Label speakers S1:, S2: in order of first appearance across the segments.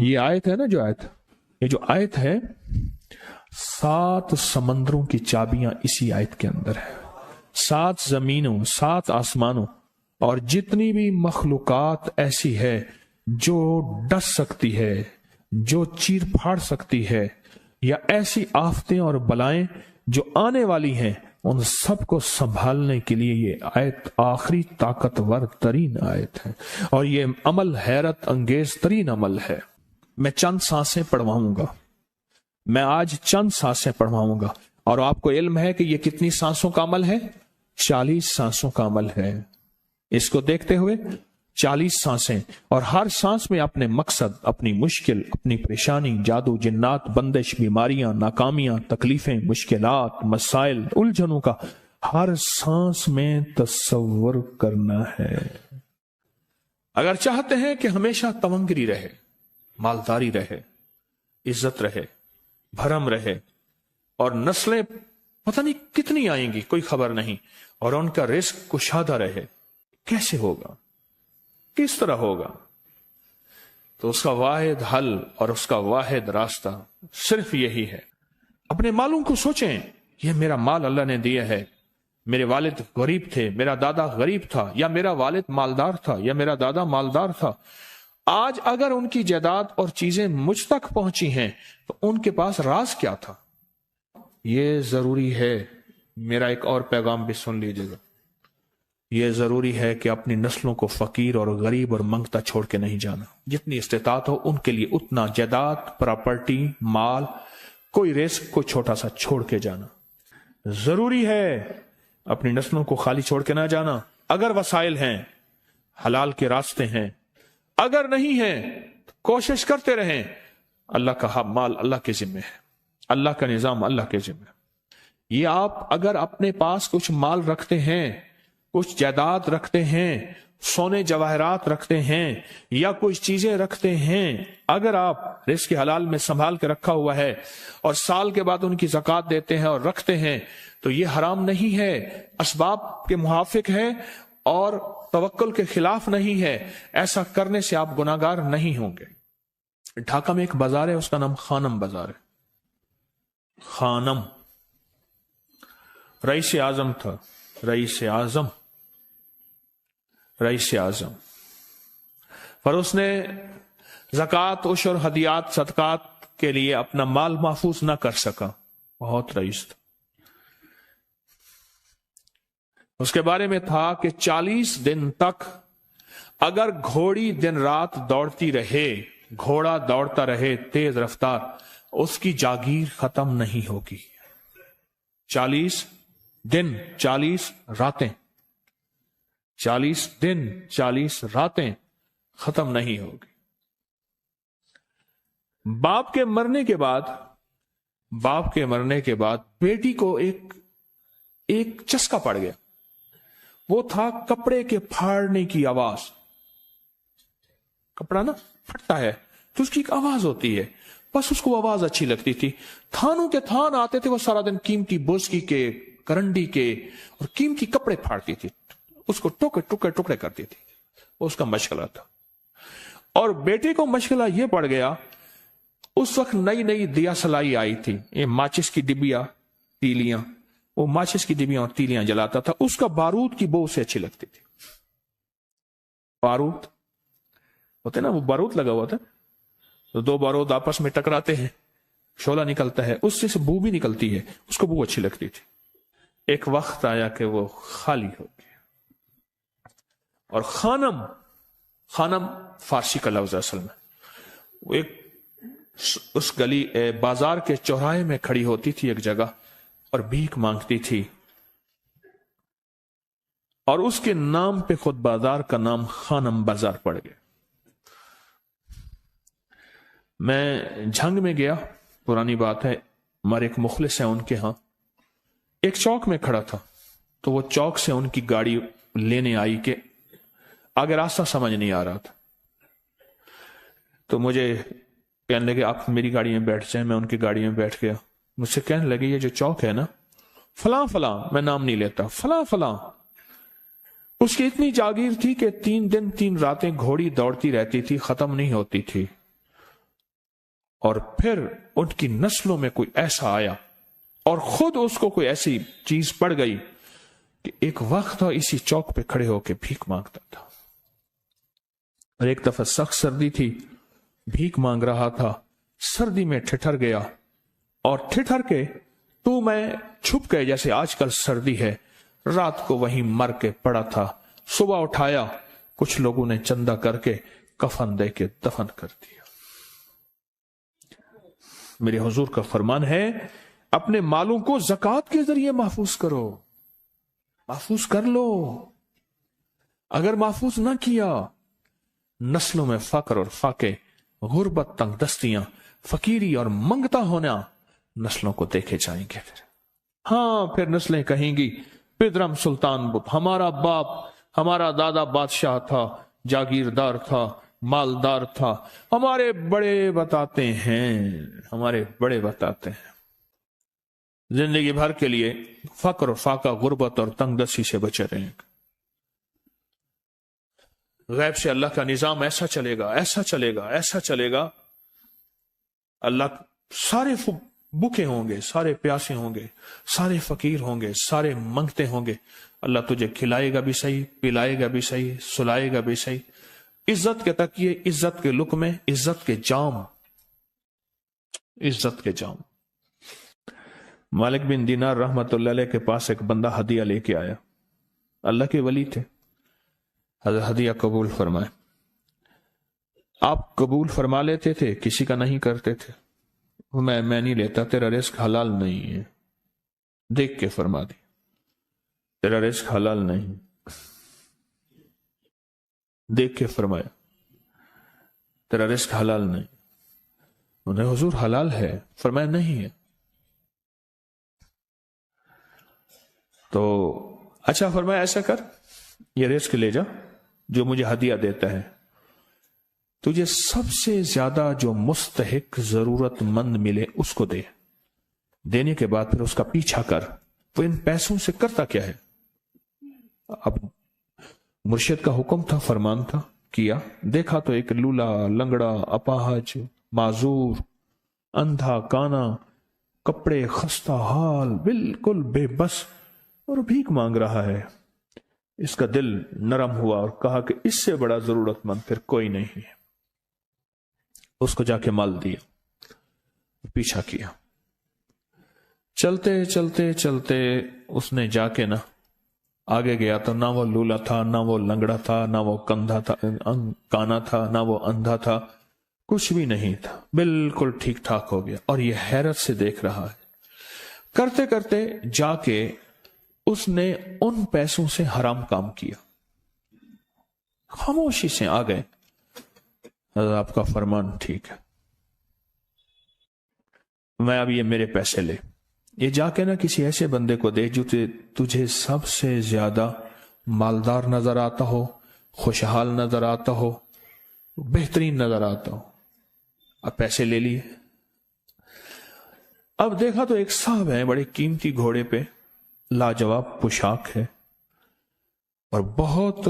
S1: یہ آیت ہے نا، یہ جو آیت ہے، 7 سمندروں کی چابیاں اسی آیت کے اندر ہے. 7 زمینوں، 7 آسمانوں اور جتنی بھی مخلوقات ایسی ہے جو ڈس سکتی ہے، جو چیر پھاڑ سکتی ہے، یا ایسی آفتیں اور بلائیں جو آنے والی ہیں، ان سب کو سنبھالنے کے لیے یہ آیت آخری طاقتور ترین آیت ہے. اور یہ عمل حیرت انگیز ترین عمل ہے. میں چند سانسیں پڑھواؤں گا، میں آج چند سانسیں پڑھواؤں گا، اور آپ کو علم ہے کہ یہ کتنی سانسوں کا عمل ہے؟ 40 سانسوں کا عمل ہے. اس کو دیکھتے ہوئے 40 سانسیں، اور ہر سانس میں اپنے مقصد، اپنی مشکل، اپنی پریشانی، جادو، جنات، بندش، بیماریاں، ناکامیاں، تکلیفیں، مشکلات، مسائل، الجھنوں کا ہر سانس میں تصور کرنا ہے. اگر چاہتے ہیں کہ ہمیشہ تونگری رہے، مالداری رہے، عزت رہے، بھرم رہے، اور نسلیں پتہ نہیں کتنی آئیں گی کوئی خبر نہیں، اور ان کا رزق کشادہ رہے، کیسے ہوگا؟ کس طرح ہوگا؟ تو اس کا واحد حل اور اس کا واحد راستہ صرف یہی ہے. اپنے مالوں کو سوچیں، یہ میرا مال اللہ نے دیا ہے. میرے والد غریب تھے، میرا دادا غریب تھا، یا میرا والد مالدار تھا، یا میرا دادا مالدار تھا. آج اگر ان کی جائیداد اور چیزیں مجھ تک پہنچی ہیں تو ان کے پاس راز کیا تھا؟ یہ ضروری ہے. میرا ایک اور پیغام بھی سن لیجیے گا. یہ ضروری ہے کہ اپنی نسلوں کو فقیر اور غریب اور منگتا چھوڑ کے نہیں جانا. جتنی استطاعت ہو ان کے لیے اتنا جائیداد، پراپرٹی، مال، کوئی رزق کو چھوٹا سا چھوڑ کے جانا ضروری ہے. اپنی نسلوں کو خالی چھوڑ کے نہ جانا. اگر وسائل ہیں، حلال کے راستے ہیں، اگر نہیں ہیں تو کوشش کرتے رہیں. اللہ کا مال اللہ کے ذمہ ہے، اللہ کا نظام اللہ کے ذمہ ہے. یہ آپ اگر اپنے پاس کچھ مال رکھتے ہیں، کچھ جائیداد رکھتے ہیں، سونے جواہرات رکھتے ہیں، یا کچھ چیزیں رکھتے ہیں، اگر آپ رزق حلال میں سنبھال کے رکھا ہوا ہے اور سال کے بعد ان کی زکوٰۃ دیتے ہیں اور رکھتے ہیں، تو یہ حرام نہیں ہے، اسباب کے موافق ہے اور توکل کے خلاف نہیں ہے. ایسا کرنے سے آپ گناہگار نہیں ہوں گے. ڈھاکہ میں ایک بازار ہے، اس کا نام خانم بازار ہے. خانم رئیس اعظم تھا، رئیس اعظم، پر اس نے زکوٰۃ، عشر، ہدیات، صدقات کے لیے اپنا مال محفوظ نہ کر سکا. بہت رئیس تھا. اس کے بارے میں تھا کہ 40 دن تک اگر گھوڑی دن رات دوڑتی رہے، گھوڑا دوڑتا رہے تیز رفتار، اس کی جاگیر ختم نہیں ہوگی. 40 دن 40 راتیں، 40 دن 40 راتیں ختم نہیں ہوگی. باپ کے مرنے کے بعد بیٹی کو ایک چسکا پڑ گیا. وہ تھا کپڑے کے پھاڑنے کی آواز. کپڑا نا پھٹتا ہے تو اس کی ایک آواز ہوتی ہے، بس اس کو آواز اچھی لگتی تھی. تھانوں کے تھان آتے تھے، وہ سارا دن قیمتی بوسکی کے، کرنڈی کے اور قیمتی کپڑے پھاڑتی تھی، اس کو ٹکڑے کرتی تھی. وہ اس کا مشغلہ تھا. اور بیٹے کو مشغلہ یہ پڑ گیا، اس وقت نئی دیا سلائی آئی تھی، یہ ماچس کی ڈبیاں، تیلیاں، وہ ماچس کی ڈبیاں اور تیلیاں جلاتا تھا. اس کا بارود کی بو اسے اچھی لگتی تھی. بارود ہوتے نا، وہ بارود لگا ہوا تھا تو 2 بارود آپس میں ٹکراتے ہیں، شعلہ نکلتا ہے، اس سے بو بھی نکلتی ہے، اس کو بو اچھی لگتی تھی. ایک وقت آیا کہ وہ خالی ہو گیا. اور خانم فارسی کا لفظ اصل میں، وہ ایک اس گلی بازار کے چوراہے میں کھڑی ہوتی تھی ایک جگہ اور بھیک مانگتی تھی، اور اس کے نام پہ خود بازار کا نام خانم بازار پڑ گیا. میں جھنگ میں گیا، پرانی بات ہے، ہمارے ایک مخلص ہیں، ان کے ہاں ایک چوک میں کھڑا تھا، تو وہ چوک سے ان کی گاڑی لینے آئی کہ آگے راستہ سمجھ نہیں آ رہا تھا. تو مجھے کہنے لگے آپ میری گاڑی میں بیٹھ جائیں. میں ان کی گاڑی میں بیٹھ گیا. مجھ سے کہنے لگے یہ جو چوک ہے نا، فلاں، میں نام نہیں لیتا، فلاں، اس کی اتنی جاگیر تھی کہ 3 دن 3 راتیں گھوڑی دوڑتی رہتی تھی، ختم نہیں ہوتی تھی. اور پھر ان کی نسلوں میں کوئی ایسا آیا اور خود اس کو کوئی ایسی چیز پڑ گئی کہ ایک وقت تھا اسی چوک پہ کھڑے ہو کے بھیک مانگتا تھا. اور ایک دفعہ سخت سردی تھی، بھیک مانگ رہا تھا، سردی میں ٹھٹر گیا اور ٹھٹر کے تو میں چھپ گئے جیسے آج کل سردی ہے. رات کو وہیں مر کے پڑا تھا. صبح اٹھایا، کچھ لوگوں نے چندہ کر کے کفن دے کے دفن کر دیا. میرے حضور کا فرمان ہے اپنے مالوں کو زکوٰۃ کے ذریعے محفوظ کرو، محفوظ کر لو. اگر محفوظ نہ کیا، نسلوں میں فقر اور فاقے، غربت، تنگ دستیاں، فقیری اور منگتا ہونا نسلوں کو دیکھے جائیں گے. پھر نسلیں کہیں گی پدرم سلطان بت، ہمارا باپ، ہمارا دادا بادشاہ تھا، جاگیردار تھا، مالدار تھا. ہمارے بڑے بتاتے ہیں زندگی بھر کے لیے فقر اور فاقہ، غربت اور تنگ دستی سے بچے رہیں. غیب سے اللہ کا نظام ایسا چلے گا، ایسا چلے گا، ایسا چلے گا. اللہ سارے بھوکے ہوں گے، سارے پیاسے ہوں گے، سارے فقیر ہوں گے، سارے منگتے ہوں گے. اللہ تجھے کھلائے گا بھی صحیح، پلائے گا بھی صحیح، سلائے گا بھی صحیح. عزت کے تکیے، عزت کے لقمے، عزت کے جام، عزت کے جام. مالک بن دینار رحمت اللہ علیہ کے پاس ایک بندہ ہدیہ لے کے آیا. اللہ کے ولی تھے. حضرت ہدیہ قبول فرمائے. آپ قبول فرما لیتے تھے، کسی کا نہیں کرتے تھے. میں نہیں لیتا، تیرا رزق حلال نہیں ہے. دیکھ کے فرما دی، تیرا رزق حلال نہیں. دیکھ کے فرمایا تیرا رزق حلال نہیں. انہیں حضور حلال ہے، فرمایا نہیں ہے. تو اچھا فرمایا ایسا کر، یہ رزق لے جا جو مجھے ہدیہ دیتا ہے. تجھے سب سے زیادہ جو مستحق ضرورت مند ملے اس کو دے. دینے کے بعد پھر اس کا پیچھا کر. وہ ان پیسوں سے کرتا کیا ہے؟ اب مرشد کا حکم تھا، فرمان تھا، کیا. دیکھا تو ایک لولا، لنگڑا، اپاہج، معذور، اندھا، کانا، کپڑے خستہ حال، بالکل بے بس، اور بھیک مانگ رہا ہے. اس کا دل نرم ہوا اور کہا کہ اس سے بڑا ضرورت مند پھر کوئی نہیں ہے. اس کو جا کے مال دیا، پیچھا کیا. چلتے چلتے چلتے اس نے جا کے آگے گیا تو نہ وہ لولا تھا، نہ وہ لنگڑا تھا، نہ وہ کندھا تھا، کانا تھا، نہ وہ اندھا تھا، کچھ بھی نہیں تھا. بالکل ٹھیک ٹھاک ہو گیا اور یہ حیرت سے دیکھ رہا ہے. کرتے کرتے جا کے اس نے ان پیسوں سے حرام کام کیا. خاموشی سے آ گئے، آپ کا فرمان ٹھیک ہے، میں اب یہ میرے پیسے لے. یہ جا کے کسی ایسے بندے کو دے جو تجھے سب سے زیادہ مالدار نظر آتا ہو، خوشحال نظر آتا ہو، بہترین نظر آتا ہو. اب پیسے لے لیے. اب دیکھا تو ایک صاحب ہے، بڑے قیمتی گھوڑے پہ، لاجواب پوشاک ہے اور بہت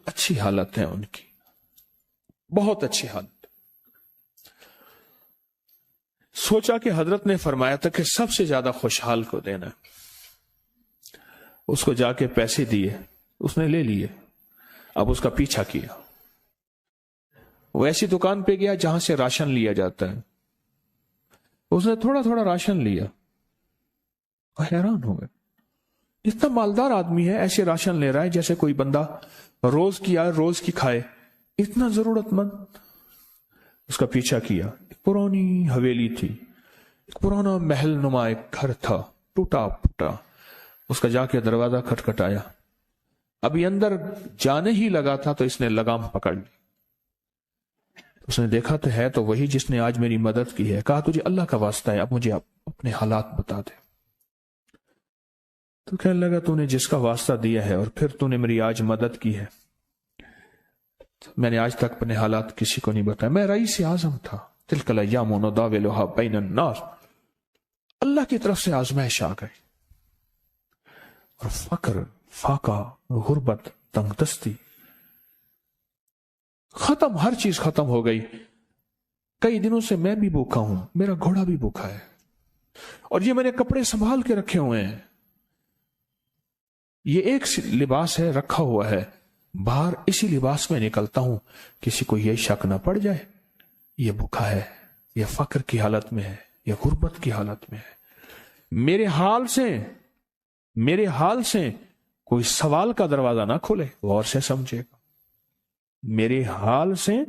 S1: اچھی حالت ہے ان کی، بہت اچھی حالت. سوچا کہ حضرت نے فرمایا تھا کہ سب سے زیادہ خوشحال کو دینا. اس کو جا کے پیسے دیے، اس نے لے لیے. اب اس کا پیچھا کیا. وہ ایسی دکان پہ گیا جہاں سے راشن لیا جاتا ہے. اس نے تھوڑا تھوڑا راشن لیا. حیران ہو گئے، اتنا مالدار آدمی ہے، ایسے راشن لے رہا ہے جیسے کوئی بندہ روز کی آئے روز کی کھائے، اتنا ضرورت مند. اس کا پیچھا کیا. ایک پرانی حویلی تھی، ایک پرانا محل نما ایک گھر تھا، ٹوٹا پھوٹا. اس کا جا کے دروازہ کھٹکھٹایا. ابھی اندر جانے ہی لگا تھا تو اس نے لگام پکڑ لی. اس نے دیکھا تو ہے تو وہی جس نے آج میری مدد کی ہے. کہا تجھے اللہ کا واسطہ ہے، اب مجھے اپنے حالات بتا دے. تو کہنے لگا تو نے جس کا واسطہ دیا ہے اور پھر تو نے میری آج مدد کی ہے، میں نے آج تک اپنے حالات کسی کو نہیں بتایا. میں رئیس اعظم تھا. تلک الایام نداولها بین الناس. اللہ کی طرف سے آزمائش آ گئی اور فقر، فاقہ، غربت، تنگ دستی ختم، ہر چیز ختم ہو گئی. कई दिनों से मैं भी भूखा हूं, मेरा घोड़ा भी भूखा है, और ये मैंने कपड़े संभाल के रखे हुए हैं, ये एक लिबास है रखा हुआ है, बाहर इसी लिबास में निकलता हूं, किसी को यह शक ना पड़ जाए ये भूखा है, ये फक्र की हालत में है, ये गुर्बत की हालत में है। मेरे हाल से कोई सवाल का दरवाजा ना खोले, गौर से समझेगा। मेरे हाल से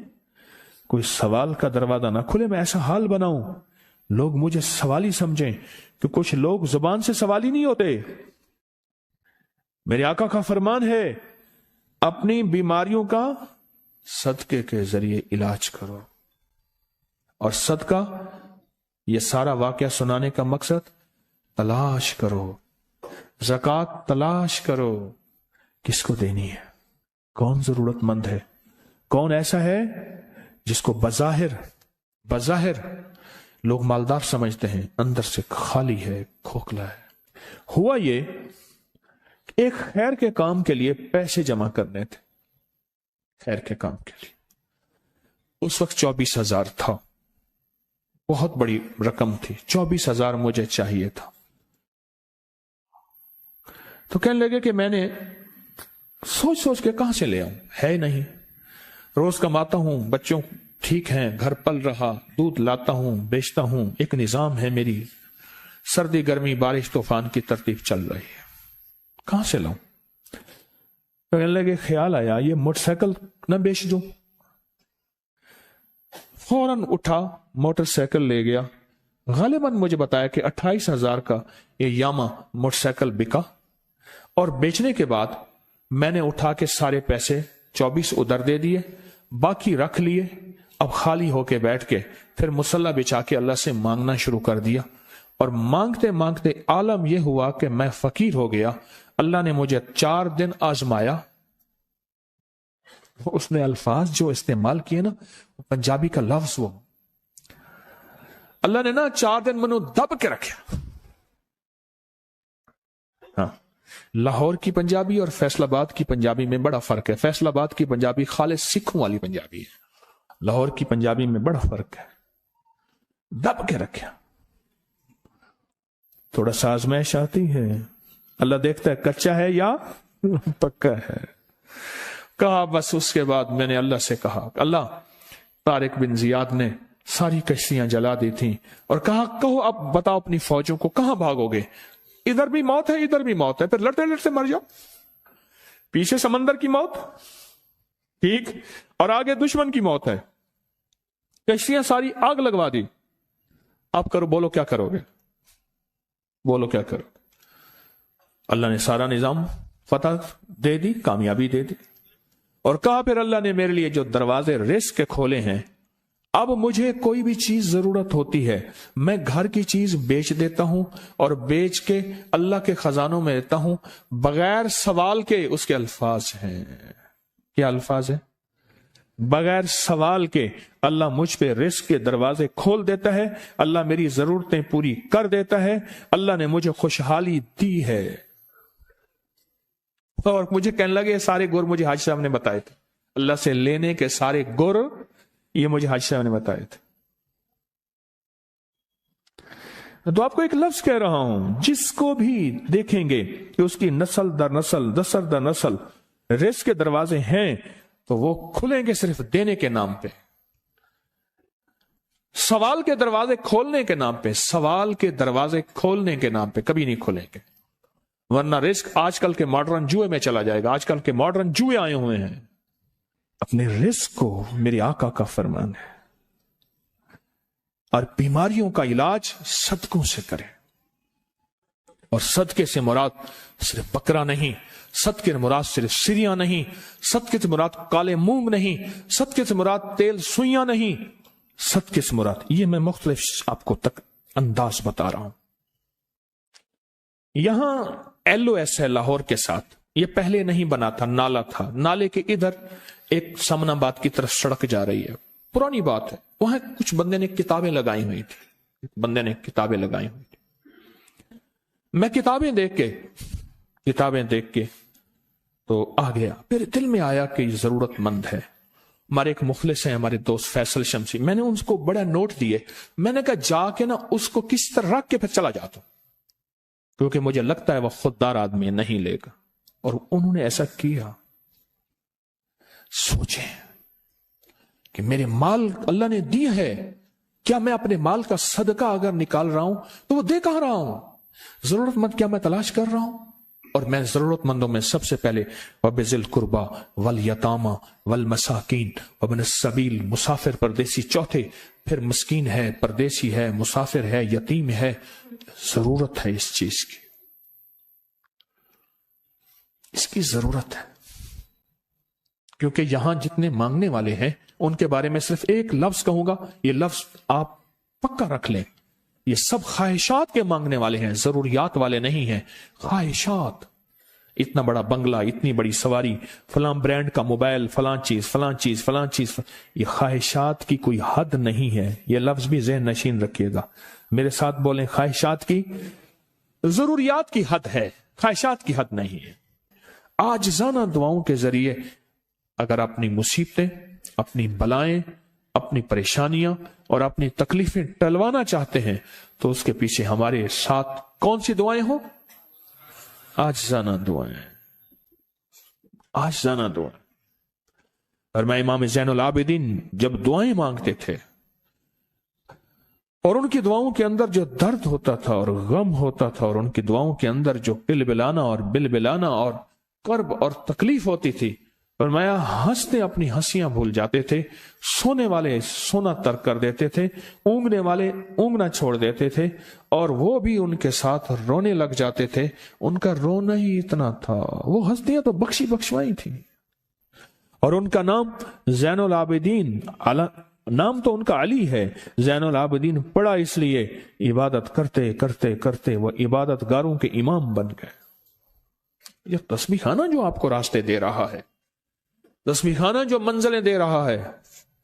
S1: कोई सवाल का दरवाजा ना खुले, मैं ऐसा हाल बनाऊं लोग मुझे सवाली समझें, कि कुछ लोग जुबान से सवाली नहीं होते। मेरे आका का फरमान है, अपनी बीमारियों का सदके के जरिए इलाज करो। और सदका, यह सारा वाकया सुनाने का मकसद, तलाश करो, ज़कात तलाश करो, किसको देनी है, कौन जरूरतमंद है, कौन ऐसा है जिसको बज़ाहिर लोग मालदार समझते हैं, अंदर से खाली है, खोखला है। हुआ ये, एक खैर के काम के लिए पैसे जमा करने थे, खैर के काम के लिए। उस वक्त 24,000 था, बहुत बड़ी रकम थी, 24,000 मुझे चाहिए था। तो कहने लगे कि मैंने सोच के कहां से ले आऊं, है नहीं, रोज कमाता हूं, बच्चों ठीक हैं, घर पल रहा, दूध लाता हूं, बेचता हूं, एक निजाम है मेरी, सर्दी गर्मी बारिश तूफान की तरतीब चल रही है, कहां से लाऊं। तो कहने लगे, ख्याल आया ये मोटरसाइकिल न बेच दूं। फौरन उठा, मोटरसाइकिल ले गया। गालिबन मुझे बताया कि 28,000 का ये यामा मोटरसाइकिल बिका, और बेचने के बाद मैंने उठा के सारे पैसे 24 उधर दे दिए, बाकी रख लिए। अब खाली होके बैठ के फिर मुसल्ला बिछा के अल्लाह से मांगना शुरू कर दिया, और मांगते मांगते आलम यह हुआ कि मैं फकीर हो गया। अल्लाह ने मुझे 4 दिन आजमाया। उसने अल्फाज जो इस्तेमाल किए ना, पंजाबी का लफ्ज, वो अल्लाह ने ना 4 दिन मनु दब के रखे। हाँ, लाहौर की पंजाबी और फैसलाबाद की पंजाबी में बड़ा फर्क है। फैसलाबाद की पंजाबी खालिस सिखों वाली पंजाबी है, लाहौर की पंजाबी में बड़ा फर्क है। दब के रखा, थोड़ा सा आजमाइश आती है, अल्लाह देखता है कच्चा है या पक्का है। कहा, बस उसके बाद मैंने अल्लाह से कहा, अल्लाह, तारिक बिन जियाद ने सारी कश्तियां जला दी थी, और कहा, कहो अब बताओ अपनी फौजों को कहां भागोगे, इधर भी मौत है इधर भी मौत है, फिर लड़ते लड़ते मर जाओ। पीछे समंदर की मौत, ठीक, और आगे दुश्मन की मौत है, कश्तियां सारी आग लगवा दी, आप करो, बोलो क्या करोगे, बोलो क्या करोगे। अल्लाह ने सारा निजाम फतह दे दी, कामयाबी दे दी, और कहा फिर अल्लाह ने मेरे लिए जो दरवाजे रिस्क के खोले हैं, अब मुझे कोई भी चीज जरूरत होती है, मैं घर की चीज बेच देता हूं, और बेच के अल्लाह के खजानों में देता हूं बगैर सवाल के। उसके अल्फाज हैं, क्या अल्फाज है, बगैर सवाल के अल्लाह मुझ पे रिस्क के दरवाजे खोल देता है, अल्लाह मेरी जरूरतें पूरी कर देता है, अल्लाह ने मुझे खुशहाली दी है। और मुझे कहने लगे, सारे गुर मुझे हाजी साहब ने बताए थे, अल्लाह से लेने के सारे गुर ये मुझे हाजी साहब ने बताए थे। तो आपको एक लफ्ज कह रहा हूं, जिसको भी देखेंगे कि उसकी नस्ल दर नस्ल, दसर दर नस्ल रिस्क के दरवाजे हैं, तो वो खुलेंगे सिर्फ देने के नाम पे, सवाल के दरवाजे खोलने के नाम पे, सवाल के दरवाजे खोलने के नाम पे कभी नहीं खुलेंगे, वरना रिस्क आजकल के मॉडर्न जुए में चला जाएगा। आजकल के मॉडर्न जुए आए हुए हैं। अपने रिस्क को मेरे आका का फरमान है, और बीमारियों का इलाज सदकों से करें। और सदके से मुराद सिर्फ बकरा नहीं, सदके से मुराद सिर्फ सिरियां नहीं, सदके से मुराद काले मूंग नहीं, सदके से मुराद तेल सुइयां नहीं, सदके से मुराद, ये मैं मुख्तलिफ आपको तक अंदाज बता रहा हूं। यहां LOS है लाहौर के साथ, ये पहले नहीं बना था, नाला था, नाले के इधर एक समनाबाद की तरफ सड़क जा रही है, पुरानी बात है। वहां कुछ बंदे ने किताबें लगाई हुई थी, बंदे ने किताबें लगाई हुई थी। मैं किताबें देख के तो आ गया, फिर दिल में आया कि जरूरतमंद है, हमारे एक मुखलिस हैं, हमारे दोस्त फैसल शमसी, मैंने उनको बड़ा नोट दिए, मैंने कहा जाके ना उसको किस तरह रख के फिर चला जाता, क्योंकि मुझे लगता है वह खुददार आदमी नहीं लेगा। और उन्होंने ऐसा किया। सोचें कि मेरे माल अल्लाह ने दिया है, क्या मैं अपने माल का सदका अगर निकाल रहा हूं तो वो दे कहां रहा हूं? जरूरतमंद क्या मैं तलाश कर रहा हूं? और मैं जरूरतमंदों में सबसे पहले वबिजिल कुर्बा वल यतामा वल मसाकीन वबन सबील, मुसाफिर परदेसी चौथे, फिर मस्कीन है, परदेसी है, मुसाफिर है, यतीम है। जरूरत है इस चीज की, इसकी जरूरत है, क्योंकि यहां जितने मांगने वाले हैं उनके बारे में सिर्फ एक लफ्ज कहूंगा, ये लफ्ज आप पक्का रख लें, ये सब ख्वाहिशात के मांगने वाले हैं, जरूरियात वाले नहीं हैं। ख्वाहिशात, इतना बड़ा बंगला, इतनी बड़ी सवारी, फलां ब्रांड का मोबाइल, फलां चीज फलां चीज फलां चीज, ये ख्वाहिशात की कोई हद नहीं है। ये लफ्ज भी ज़हन नशीन रखिएगा, मेरे साथ बोलें, ख्वाहिशात की, जरूरियात की हद है, ख्वाहिशात की हद नहीं है। आजिज़ाना दुआओं के जरिए अगर अपनी मुसीबतें, अपनी बलाएं, अपनी परेशानियां और अपनी तकलीफें टलवाना चाहते हैं तो उसके पीछे हमारे साथ कौन सी दुआएं हो? आजिज़ाना दुआएं, आजिज़ाना दुआएं। और मैं इमाम ज़ैनुल आबिदीन जब दुआएं मांगते थे और उनकी दुआओं के अंदर जो दर्द होता था और गम होता था, और उनकी दुआओं के अंदर जो बिलबिलाना और बिलबिलाना और कर्ब और तकलीफ होती थी, और मैं हंसते अपनी हंसियां भूल जाते थे, सोने वाले सोना तर्क कर देते थे, ऊँगने वाले ऊँगना छोड़ देते थे, और वो भी उनके साथ रोने लग जाते थे। उनका रोना ही इतना था, वो हंसतियां तो बख्शी बख्शवाई थी। और उनका नाम ज़ैनुल आबिदीन, नाम तो उनका अली है, ज़ैनुल आबिदीन पड़ा इसलिए इबादत करते करते करते वो इबादत गारों के इमाम बन गए। ये तस्बीह खाना जो आपको रास्ते दे रहा है, तस्बीह खाना जो मंजिलें दे रहा है,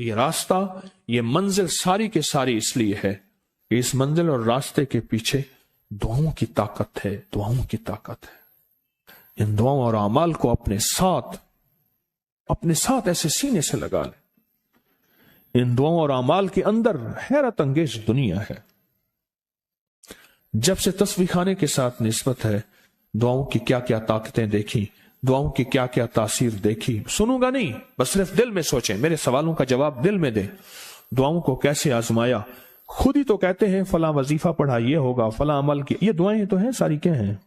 S1: ये रास्ता, ये मंजिल सारी के सारी इसलिए है कि इस मंजिल और रास्ते के पीछे दुआओं की ताकत है, दुआओं की ताकत है। इन दुआओं और अमाल को अपने साथ ऐसे सीने से लगा ले। इन दुआओं और अमाल के अंदर हैरत अंगेज दुनिया है। जब से तस्बीह खाने के साथ निस्बत है, दुआओं की क्या क्या ताकतें देखी, दुआओं की क्या क्या तासीर देखी, सुनूंगा नहीं, बस सिर्फ दिल में सोचें, मेरे सवालों का जवाब दिल में दें। दुआओं को कैसे आजमाया, खुद ही तो कहते हैं फलां वजीफा पढ़ा, ये होगा, फलां अमल की, ये दुआएं तो हैं सारी, क्या हैं?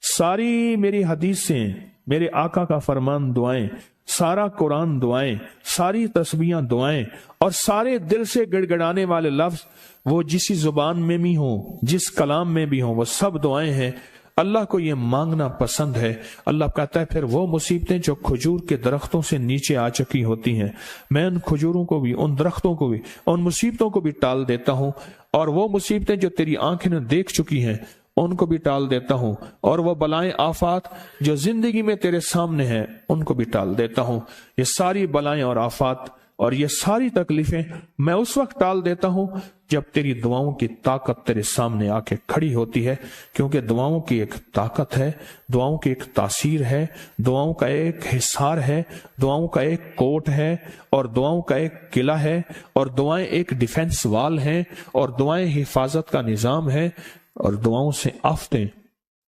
S1: सारी मेरी हदीसें, मेरे आका का फरमान दुआएं, सारा कुरान दुआएं, सारी तस्बीहां दुआएं, और सारे दिल से गिड़गिड़ाने वाले लफ्ज वो जिस जुबान में भी हो, जिस कलाम में भी हो, वो सब दुआएं हैं। अल्लाह को ये मांगना पसंद है। अल्लाह कहता है फिर वो मुसीबतें जो खजूर के दरख्तों से नीचे आ चुकी होती हैं, मैं उन खजूरों को भी, उन दरख्तों को भी, उन मुसीबतों को भी टाल देता हूं, और वो मुसीबतें जो तेरी आंखें ने देख चुकी हैं उनको भी टाल देता हूं, और वो बलाएं आफात जो जिंदगी में तेरे सामने हैं उनको भी टाल देता हूं। ये सारी बलाएं और आफात और ये सारी तकलीफें मैं उस वक्त टाल देता हूं जब तेरी दुआओं की ताकत तेरे सामने आके खड़ी होती है, क्योंकि दुआओं की एक ताकत है, दुआओं की एक तासीर है, दुआओं का एक हिसार है, दुआओं का एक कोट है, और दुआओं का एक किला है, और दुआएं एक डिफेंस वाल हैं, और दुआएं हिफाजत का निजाम है, और दुआओं से आफतें,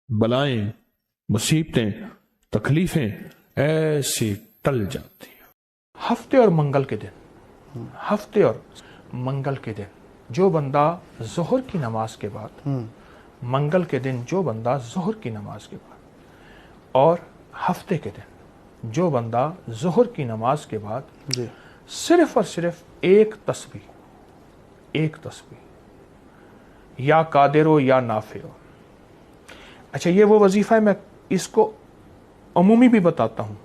S1: बलाएं, मुसीबतें, तकलीफें ऐसी टल जाती हैं। हफ्ते और मंगल के दिन, हफ्ते और मंगल के दिन जो बंदा जोहर की नमाज के बाद, मंगल के दिन जो बंदा जोहर की नमाज के बाद, और हफ्ते के दिन जो बंदा जोहर की नमाज के बाद सिर्फ और सिर्फ एक तस्बीह या कादिरो या नाफिरो। अच्छा, ये वो वजीफा है, मैं इसको अमूमी भी बताता हूँ,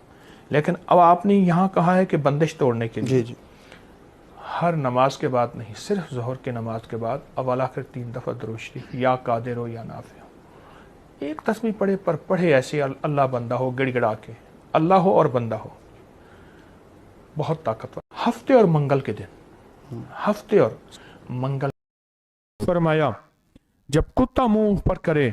S1: लेकिन अब आपने यहाँ कहा है कि बंदिश तोड़ने के लिए, जी। हर नमाज के बाद नहीं, सिर्फ ज़ोहर की नमाज के बाद अव्वल आखिर 3 दफ़ा दुरूद शरीफ, या कादिर हो या नाफे हो, एक तस्बीह पढ़े, पर पढ़े ऐसे अल्लाह बंदा हो, गिड़गिड़ा के, अल्लाह हो और बंदा हो, बहुत ताकतवर। हफ्ते और मंगल के दिन, हफ्ते और मंगल, फरमाया जब कुत्ता मुंह पर करे,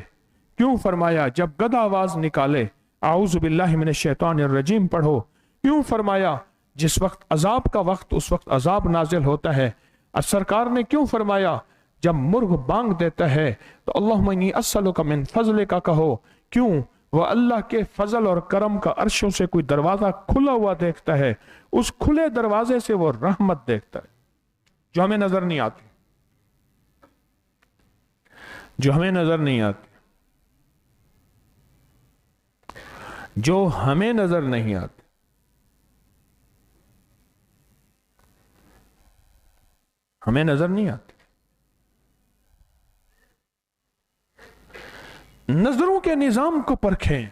S1: क्यों फरमाया जब गधा आवाज निकाले, आऊज़ु बिल्लाहि मिनश शैतानिर रजीम पढ़ो, क्यों फरमाया جس وقت عذاب کا وقت اس وقت عذاب نازل ہوتا ہے. اور سرکار نے کیوں فرمایا جب مرغ بانگ دیتا ہے تو اللہم انی اسألک من فضلک کہو؟ کیوں؟ وہ اللہ کے فضل اور کرم کا عرشوں سے کوئی دروازہ کھلا ہوا دیکھتا ہے، اس کھلے دروازے سے وہ رحمت دیکھتا ہے جو ہمیں نظر نہیں آتی، جو ہمیں نظر نہیں آتی، جو ہمیں نظر نہیں آتی. ہمیں نظر نہیں آتی. نظروں کے نظام کو پرکھیں.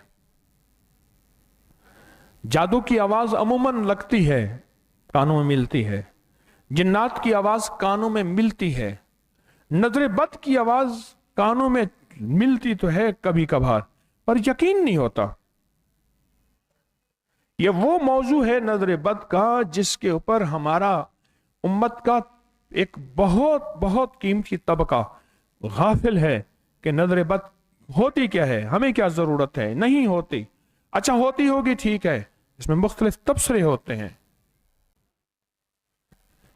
S1: جادو کی آواز عموماً لگتی ہے، کانوں میں ملتی ہے. جنات کی آواز کانوں میں ملتی ہے. نظر بد کی آواز کانوں میں ملتی تو ہے کبھی کبھار، پر یقین نہیں ہوتا. یہ وہ موضوع ہے نظر بد کا جس کے اوپر ہمارا امت کا ایک بہت بہت قیمتی طبقہ غافل ہے کہ نظر بد ہوتی کیا ہے، ہمیں کیا ضرورت ہے. نہیں ہوتی. اچھا ہوتی ہوگی ٹھیک ہے، اس میں مختلف تبصرے ہوتے ہیں.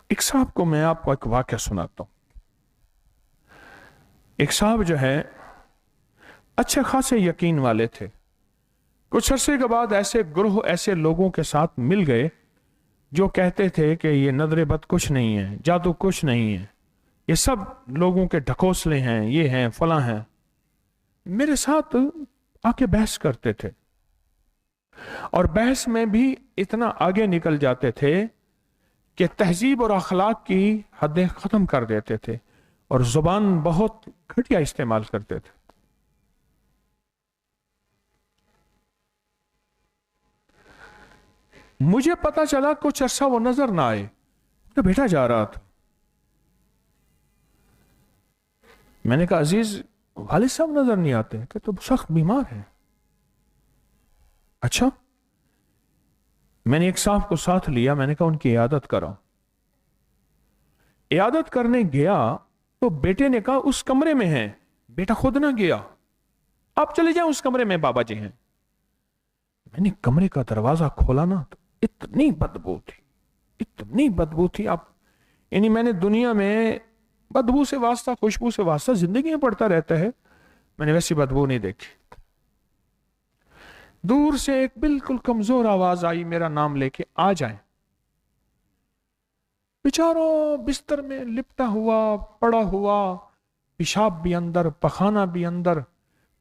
S1: ایک صاحب کو میں آپ کو ایک واقعہ سناتا ہوں. ایک صاحب جو ہے اچھے خاصے یقین والے تھے. کچھ عرصے کے بعد ایسے گروہ ایسے لوگوں کے ساتھ مل گئے جو کہتے تھے کہ یہ نظر بد کچھ نہیں ہے، جادو کچھ نہیں ہے، یہ سب لوگوں کے ڈھکوسلے ہیں، یہ ہیں فلاں ہیں. میرے ساتھ آ کے بحث کرتے تھے اور بحث میں بھی اتنا آگے نکل جاتے تھے کہ تہذیب اور اخلاق کی حدیں ختم کر دیتے تھے اور زبان بہت گھٹیا استعمال کرتے تھے. مجھے پتا چلا کچھ عرصہ وہ نظر نہ آئے کہ بیٹا جا رہا تھا. میں نے کہا عزیز والد صاحب نظر نہیں آتے کہ تو سخت بیمار ہے. اچھا. میں نے ایک صاحب کو ساتھ لیا، میں نے کہا ان کی عیادت کراؤ. عیادت کرنے گیا تو بیٹے نے کہا اس کمرے میں ہیں. بیٹا خود نہ گیا، آپ چلے جائیں اس کمرے میں بابا جی ہیں. میں نے کمرے کا دروازہ کھولا نا تو اتنی بدبو تھی، اتنی بدبو تھی. آپ یعنی میں نے دنیا میں بدبو سے واسطہ، خوشبو سے واسطہ زندگی میں پڑتا رہتا ہے، میں نے ویسی بدبو نہیں دیکھی. دور سے ایک بالکل کمزور آواز آئی میرا نام لے کے، آ جائیں. بیچاروں بستر میں لپٹا ہوا پڑا ہوا، پیشاب بھی اندر پخانہ بھی اندر.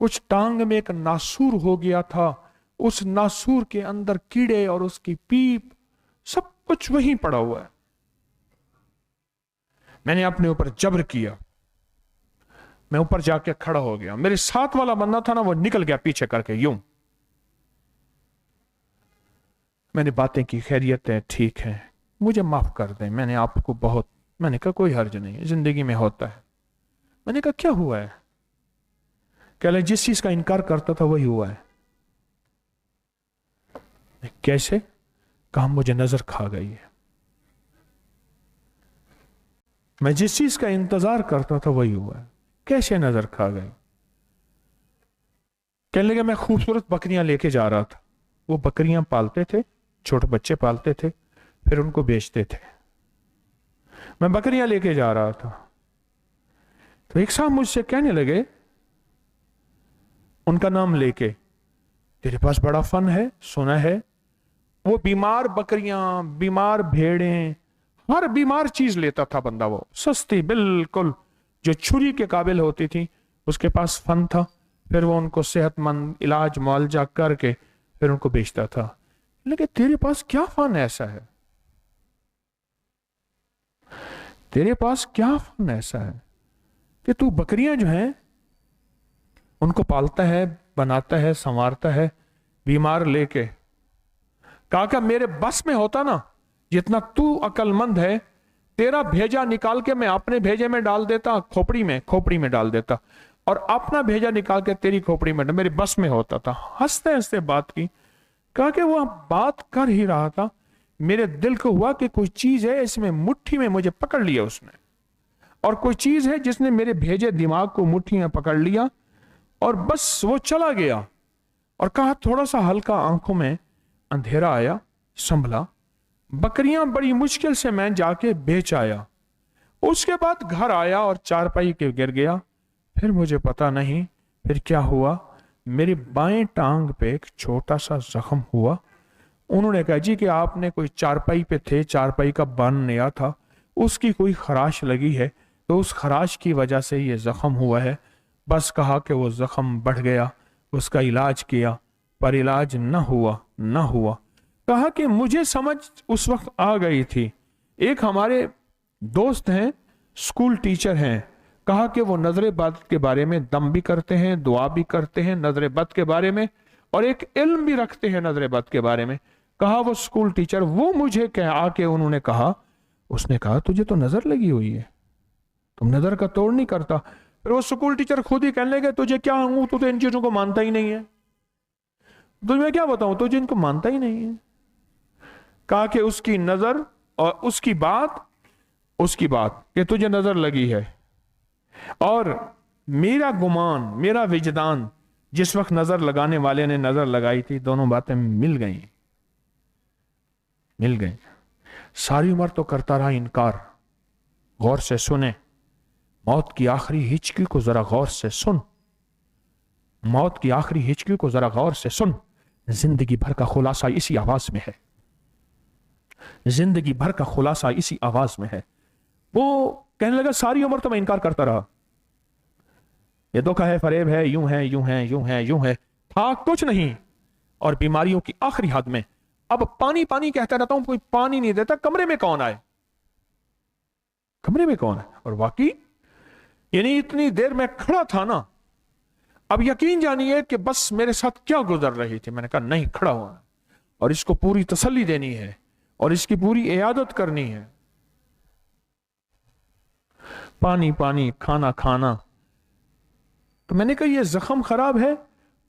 S1: کچھ ٹانگ میں ایک ناسور ہو گیا تھا، اس ناسور کے اندر کیڑے اور اس کی پیپ سب کچھ وہیں پڑا ہوا ہے. میں نے اپنے اوپر جبر کیا، میں اوپر جا کے کھڑا ہو گیا. میرے ساتھ والا بندہ تھا نا وہ نکل گیا پیچھے کر کے یوں. میں نے باتیں کی، خیریت ہے، ٹھیک ہے، مجھے معاف کر دیں، میں نے آپ کو بہت. میں نے کہا کوئی حرج نہیں، زندگی میں ہوتا ہے. میں نے کہا کیا ہوا ہے؟ کہ لے جس چیز کا انکار کرتا تھا وہی ہوا ہے. کیسے؟ کہا مجھے نظر کھا گئی ہے. میں جس چیز کا انتظار کرتا تھا وہی ہوا ہے. کیسے نظر کھا گئی؟ کہنے لگے میں خوبصورت بکریاں لے کے جا رہا تھا. وہ بکریاں پالتے تھے، چھوٹے بچے پالتے تھے، پھر ان کو بیچتے تھے. میں بکریاں لے کے جا رہا تھا تو ایک صاحب مجھ سے کہنے لگے ان کا نام لے کے، تیرے پاس بڑا فن ہے، سنا ہے. وہ بیمار بکریاں، بیمار بھیڑیں، ہر بیمار چیز لیتا تھا بندہ. وہ سستی بالکل جو چھری کے قابل ہوتی تھی اس کے پاس فن تھا. پھر وہ ان کو صحت مند علاج معالجہ کر کے پھر ان کو بیچتا تھا. لیکن تیرے پاس کیا فن ایسا ہے؟ تیرے پاس کیا فن ایسا ہے کہ تو بکریاں جو ہیں ان کو پالتا ہے، بناتا ہے، سنوارتا ہے، بیمار لے کے. کہا کہ میرے بس میں ہوتا نا، جتنا تو عقل مند ہے، تیرا بھیجا نکال کے میں اپنے بھیجے میں ڈال دیتا، کھوپڑی میں ڈال دیتا، اور اپنا بھیجا نکال کے تیری کھوپڑی میں میرے بس میں ہوتا تھا. ہنستے ہنستے بات کی. کہا کہ وہ بات کر ہی رہا تھا، میرے دل کو ہوا کہ کوئی چیز ہے اس میں مٹھی میں مجھے پکڑ لیا اس نے، اور کوئی چیز ہے جس نے میرے بھیجے دماغ کو مٹھی میں پکڑ لیا اور بس وہ چلا گیا. اور کہا تھوڑا سا ہلکا آنکھوں میں اندھیرا آیا، سنبھلا. बकरियां बड़ी मुश्किल से मैं जाके बेच आया। उसके बाद घर आया और चारपाई के गिर गया। फिर मुझे पता नहीं फिर क्या हुआ, मेरी बाएं टांग पे एक छोटा सा जख्म हुआ। उन्होंने कहा जी कि आपने कोई चारपाई पे थे, चारपाई का बन नया था, उसकी कोई खराश लगी है, तो उस खराश की वजह से ये जख्म हुआ है। बस कहा कि वो जख्म बढ़ गया, उसका इलाज किया, पर इलाज न हुआ। कहा कि मुझे समझ उस वक्त आ गई थी। एक हमारे दोस्त हैं, स्कूल टीचर हैं, कहा कि वो नजर बद के बारे में दम भी करते हैं, दुआ भी करते हैं नजर बद के बारे में, और एक इल्म भी रखते हैं नजर बद के बारे में। कहा वो स्कूल टीचर, वो मुझे कह आके उन्होंने कहा, उसने कहा तुझे तो नजर लगी हुई है, तुम नजर का तोड़ नहीं करता। फिर वो स्कूल टीचर खुद ही कहने लगे तुझे क्या हूं, तू तो इन चीजों को मानता ही नहीं है, तुझे मैं क्या बताऊं, तुझे इनको मानता ही नहीं है। कहा कि उसकी नजर और उसकी बात कि तुझे नजर लगी है, और मेरा गुमान, मेरा विजदान जिस वक्त नजर लगाने वाले ने नजर लगाई थी, दोनों बातें मिल गई। सारी उम्र तो करता रहा इनकार। गौर से सुने, मौत की आखिरी हिचकी को जरा गौर से सुन, मौत की आखिरी हिचकी को जरा गौर से सुन। जिंदगी भर का खुलासा इसी आवाज में है, जिंदगी भर का खुलासा इसी आवाज में है। वो कहने लगा सारी उम्र तो मैं इनकार करता रहा, ये धोखा है, फरेब है, यूं है, था कुछ नहीं, और बीमारियों की आखिरी हद में अब पानी कहता रहता हूं, कोई पानी नहीं देता, कमरे में कौन आए, और वाकई यानी इतनी देर मैं खड़ा था ना, अब यकीन जानिए कि बस मेरे साथ क्या गुजर रही थी। मैंने कहा नहीं, खड़ा हुआ और इसको पूरी तसल्ली देनी है और इसकी पूरी इयादत करनी है। पानी, खाना। तो मैंने कहा ये जख्म खराब है?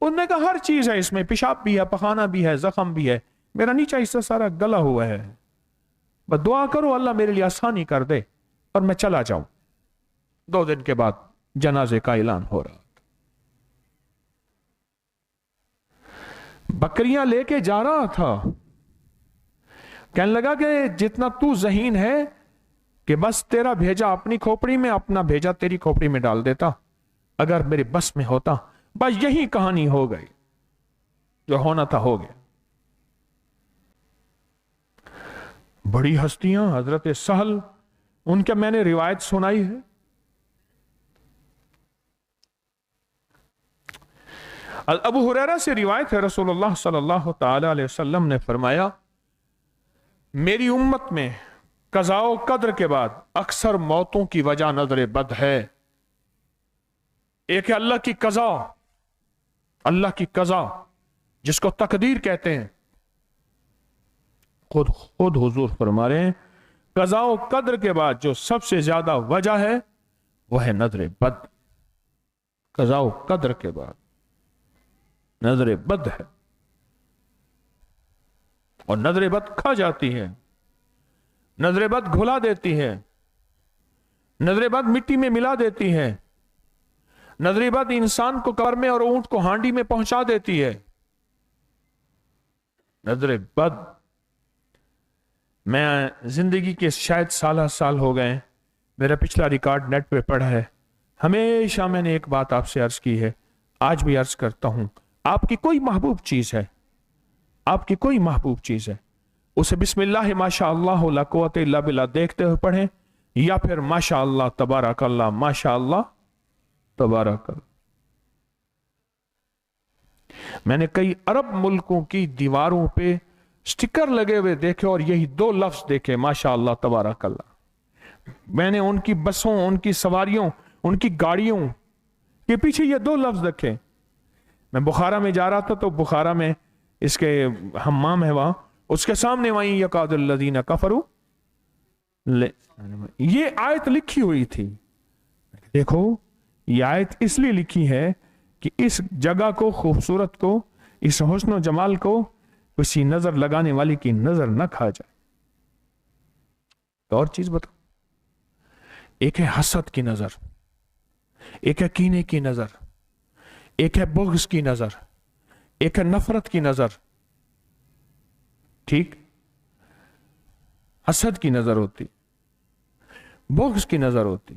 S1: उन्होंने कहा हर चीज है इसमें, पेशाब भी है, पखाना भी है, जख्म भी है, मेरा नीचा हिस्सा सारा गला हुआ है, बस दुआ करो अल्लाह मेरे लिए आसानी कर दे और मैं चला जाऊं। 2 दिन के बाद जनाजे का ऐलान हो रहा। बकरियां लेके जा रहा था, कहने लगा कि जितना तू ज़हीन है कि बस तेरा भेजा अपनी खोपड़ी में, अपना भेजा तेरी खोपड़ी में डाल देता, अगर मेरे बस में होता। बस यही कहानी हो गई, जो होना था हो गया। बड़ी हस्तियां, हजरत सहल, उनके मैंने रिवायत सुनाई है। अबू हुरैरा से रिवायत है, रसूलुल्लाह सल्लल्लाहु ताला अलैहि वसल्लम ने फरमाया, मेरी उम्मत में कज़ाओ कद्र के बाद अक्सर मौतों की वजह नजर बद है। एक है अल्लाह की कज़ा, अल्लाह की कज़ा जिसको तकदीर कहते हैं। खुद हुजूर फरमा रहे हैं, कज़ाओ कद्र के बाद जो सबसे ज्यादा वजह है वह है नजर बद। कज़ाओ कद्र के बाद नजर बद है, और नजर बद खा जाती है, नजर बद घुला देती है, नजर बद मिट्टी में मिला देती है, नजर बद इंसान को कब्र में और ऊंट को हांडी में पहुंचा देती है। नजर बद, मैं जिंदगी के शायद साल हो गए, मेरा पिछला रिकॉर्ड नेट पे पड़ा है, हमेशा मैंने एक बात आपसे अर्ज की है, आज भी अर्ज करता हूं, आपकी कोई महबूब चीज है, आपकी कोई महबूब चीज है, उसे बिस्मिल्लाह माशा अल्लाह ला कुव्वत इल्ला बिल्लाह देखते हुए पढ़ें, या फिर माशा अल्लाह तबारकल्लाह, माशा अल्लाह तबारकल्लाह। मैंने कई अरब मुल्कों की दीवारों पे स्टिकर लगे हुए देखे और यही 2 लफ्ज देखे, माशा अल्लाह तबारकल्लाह। मैंने उनकी बसों, उनकी सवारियों, उनकी गाड़ियों के पीछे ये 2 लफ्ज देखे। मैं बुखारा में जा रहा था, तो बुखारा में इसके हम्माम है वहां, उसके सामने वहीं यकादुल्लज़ीना कफरू, ये आयत लिखी हुई थी। देखो ये आयत इसलिए लिखी है कि इस जगह को, खूबसूरत को, इस हुस्न और जमाल को किसी नजर लगाने वाली की नजर न खा जाए। तो और चीज बताओ, एक है हसद की नजर, एक है कीने की नजर, एक है बुग़्ज़ की नजर, एक है नफरत की नजर। ठीक, حسد کی نظر ہوتی، بغض کی نظر ہوتی،